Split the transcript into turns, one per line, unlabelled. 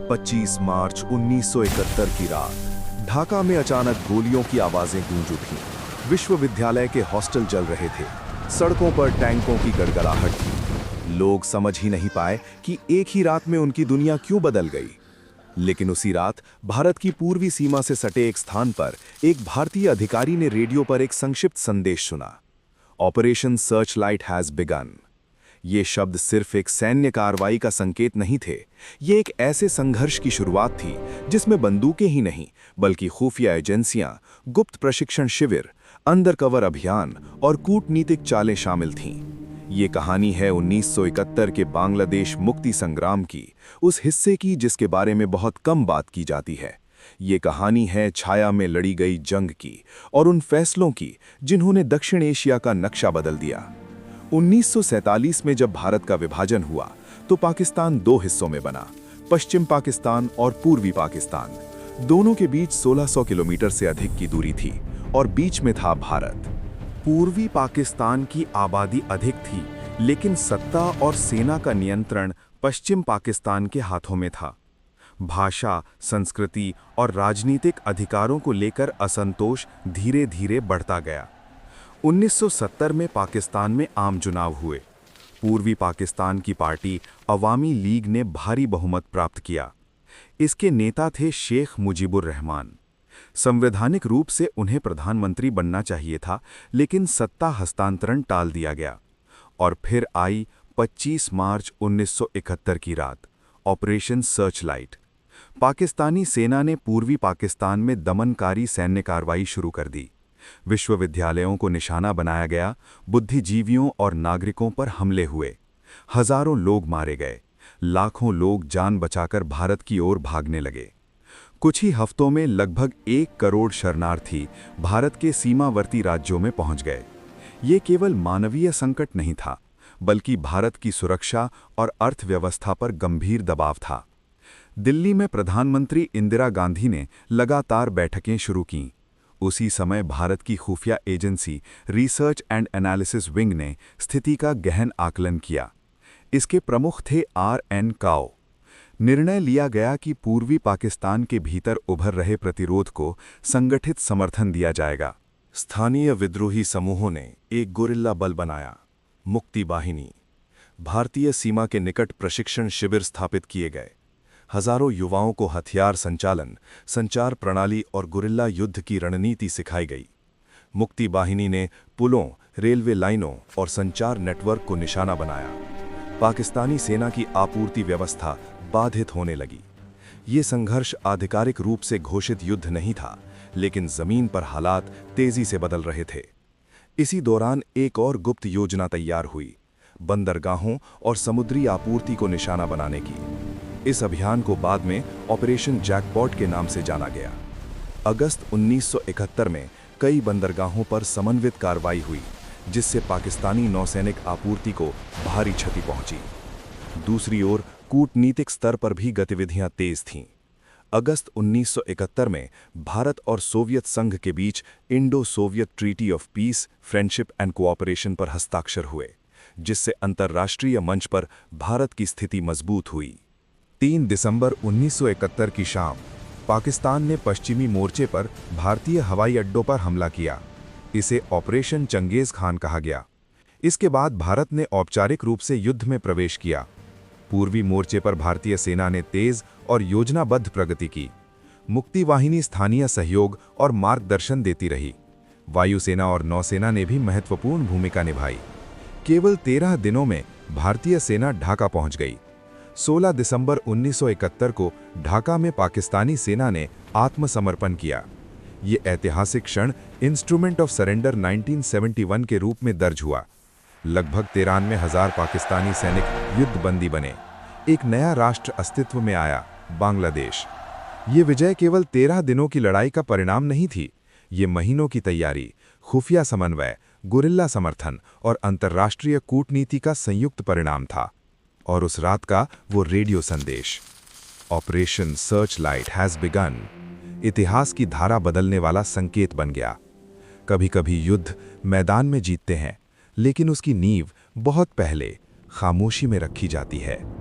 25 मार्च 1971 की रात ढाका में अचानक गोलियों की आवाजें गूंज उठीं। विश्वविद्यालय के हॉस्टल जल रहे थे। सड़कों पर टैंकों की गड़गड़ाहट थी। लोग समझ ही नहीं पाए कि एक ही रात में उनकी दुनिया क्यों बदल गई। लेकिन उसी रात भारत की पूर्वी सीमा से सटे एक स्थान पर एक भारतीय अधिकारी ने रेडियो पर एक संक्षिप्त संदेश सुना। Operation Searchlight has begin. ये शब्द सिर्फ एक सैन्य कार्रवाई का संकेत नहीं थे। ये एक ऐसे संघर्ष की शुरुआत थी जिसमें बंदूकें ही नहीं बल्कि खुफिया एजेंसियां, गुप्त प्रशिक्षण शिविर, अंडरकवर अभियान और कूटनीतिक चालें शामिल थीं। ये कहानी है 1971 के बांग्लादेश मुक्ति संग्राम की, उस हिस्से की जिसके बारे में बहुत कम बात की जाती है। ये कहानी है छाया में लड़ी गई जंग की और उन फैसलों की जिन्होंने दक्षिण एशिया का नक्शा बदल दिया। 1947 में जब भारत का विभाजन हुआ तो पाकिस्तान दो हिस्सों में बना, पश्चिम पाकिस्तान और पूर्वी पाकिस्तान। दोनों के बीच 1600 किलोमीटर से अधिक की दूरी थी और बीच में था भारत। पूर्वी पाकिस्तान की आबादी अधिक थी, लेकिन सत्ता और सेना का नियंत्रण पश्चिम पाकिस्तान के हाथों में था। भाषा, संस्कृति और राजनीतिक अधिकारों को लेकर असंतोष धीरे धीरे बढ़ता गया। 1970 में पाकिस्तान में आम चुनाव हुए। पूर्वी पाकिस्तान की पार्टी अवामी लीग ने भारी बहुमत प्राप्त किया। इसके नेता थे शेख मुजीबुर रहमान। संवैधानिक रूप से उन्हें प्रधानमंत्री बनना चाहिए था, लेकिन सत्ता हस्तांतरण टाल दिया गया। और फिर आई 25 मार्च 1971 की रात, ऑपरेशन सर्चलाइट। पाकिस्तानी सेना ने पूर्वी पाकिस्तान में दमनकारी सैन्य कार्रवाई शुरू कर दी। विश्वविद्यालयों को निशाना बनाया गया, बुद्धिजीवियों और नागरिकों पर हमले हुए। हजारों लोग मारे गए, लाखों लोग जान बचाकर भारत की ओर भागने लगे। कुछ ही हफ्तों में लगभग 1 करोड़ शरणार्थी भारत के सीमावर्ती राज्यों में पहुंच गए। ये केवल मानवीय संकट नहीं था, बल्कि भारत की सुरक्षा और अर्थव्यवस्था पर गंभीर दबाव था। दिल्ली में प्रधानमंत्री इंदिरा गांधी ने लगातार बैठकें शुरू कीं। उसी समय भारत की खुफिया agency research and analysis wing ने स्थिति का गहन आकलन किया। इसके प्रमुख थे RN काओ। निर्णय लिया गया कि पूर्वी पाकिस्तान के भीतर उभर रहे प्रतिरोध को संगठित समर्थन दिया जाएगा। स्थानीय विद्रोही समूहों ने एक गुरिल्ला बल बनाया, मुक्ति वाहिनी। भारतीय सीमा के निकट प्रशिक्षण शिविर स्थापित किए गए। हजारों युवाओं को हथियार संचालन, संचार प्रणाली और गुरिल्ला युद्ध की रणनीति सिखाई गई। मुक्ति वाहिनी ने पुलों, रेलवे लाइनों और संचार नेटवर्क को निशाना बनाया। पाकिस्तानी सेना की आपूर्ति व्यवस्था बाधित होने लगी। ये संघर्ष आधिकारिक रूप से घोषित युद्ध नहीं था, लेकिन जमीन पर हालात तेजी से बदल रहे थे। इसी दौरान एक और गुप्त योजना तैयार हुई, बंदरगाहों और समुद्री आपूर्ति को निशाना बनाने की। इस अभियान को बाद में ऑपरेशन जैकपॉट के नाम से जाना गया। अगस्त 1971 में कई बंदरगाहों पर समन्वित कार्रवाई हुई, जिससे पाकिस्तानी नौसैनिक आपूर्ति को भारी क्षति पहुंची। दूसरी ओर कूटनीतिक स्तर पर भी गतिविधियां तेज थीं। अगस्त 1971 में भारत और सोवियत संघ के बीच Indo Soviet treaty of peace, friendship and cooperation पर हस्ताक्षर हुए, जिससे अंतर्राष्ट्रीय मंच पर भारत की स्थिति मजबूत हुई। 3 दिसंबर 1971 की शाम पाकिस्तान ने पश्चिमी मोर्चे पर भारतीय हवाई अड्डों पर हमला किया। इसे ऑपरेशन चंगेज खान कहा गया। इसके बाद भारत ने औपचारिक रूप से युद्ध में प्रवेश किया। पूर्वी मोर्चे पर भारतीय सेना ने तेज और योजनाबद्ध प्रगति की। मुक्ति वाहिनी स्थानीय सहयोग और मार्गदर्शन देती रही। वायुसेना और नौसेना ने भी महत्वपूर्ण भूमिका निभाई। केवल 13 दिनों में भारतीय सेना ढाका पहुंच गई। 16 दिसंबर 1971 को ढाका में पाकिस्तानी सेना ने आत्मसमर्पण किया। ये ऐतिहासिक क्षण इंस्ट्रूमेंट ऑफ सरेंडर 1971 के रूप में दर्ज हुआ। लगभग 93,000 पाकिस्तानी सैनिक युद्धबंदी बने। एक नया राष्ट्र अस्तित्व में आया, बांग्लादेश। ये विजय केवल 13 दिनों की लड़ाई का परिणाम नहीं थी। ये महीनों की तैयारी, खुफिया समन्वय, गुरिल्ला समर्थन और अंतर्राष्ट्रीय कूटनीति का संयुक्त परिणाम था। और उस रात का वो रेडियो संदेश, ऑपरेशन सर्चलाइट हैज बिगन, इतिहास की धारा बदलने वाला संकेत बन गया। कभी-कभी युद्ध मैदान में जीतते हैं, लेकिन उसकी नींव बहुत पहले खामोशी में रखी जाती है।